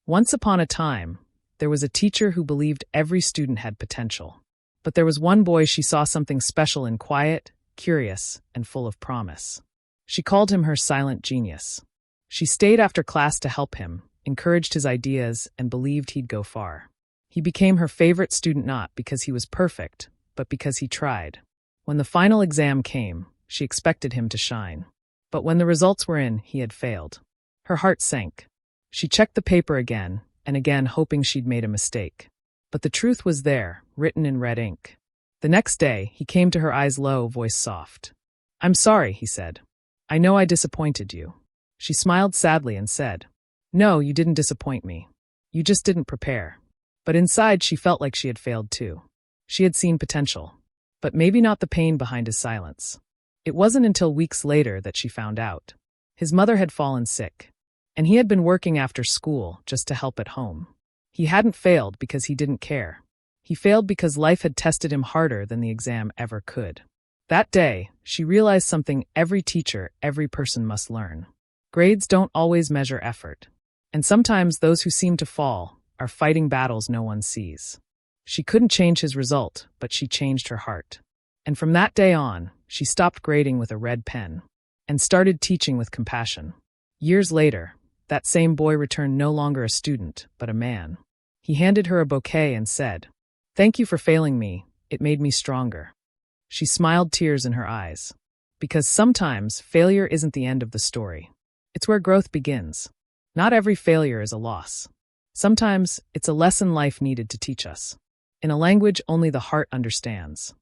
Once upon a time, there was a teacher who believed every student had potential. But there was one boy she saw something special in, quiet, curious, and full of promise. She called him her silent genius. She stayed after class to help him, encouraged his ideas, and believed he'd go far. He became her favorite student not because he was perfect, but because he tried. When the final exam came, she expected him to shine. But when the results were in, he had failed. Her heart sank. She checked the paper again and again, hoping she'd made a mistake. But the truth was there, written in red ink. The next day, he came to her, eyes low, voice soft. "I'm sorry," he said. "I know I disappointed you." She smiled sadly and said, "No, you didn't disappoint me. You just didn't prepare." But inside, she felt like she had failed too. She had seen potential, but maybe not the pain behind his silence. It wasn't until weeks later that she found out. His mother had fallen sick, and he had been working after school just to help at home. He hadn't failed because he didn't care. He failed because life had tested him harder than the exam ever could. That day, she realized something every teacher, every person must learn. Grades don't always measure effort. And sometimes those who seem to fall are fighting battles no one sees. She couldn't change his result, but she changed her heart. And from that day on, she stopped grading with a red pen and started teaching with compassion. Years later, that same boy returned, no longer a student, but a man. He handed her a bouquet and said, "Thank you for failing me. It made me stronger." She smiled, tears in her eyes. Because sometimes failure isn't the end of the story. It's where growth begins. Not every failure is a loss. Sometimes it's a lesson life needed to teach us. In a language only the heart understands.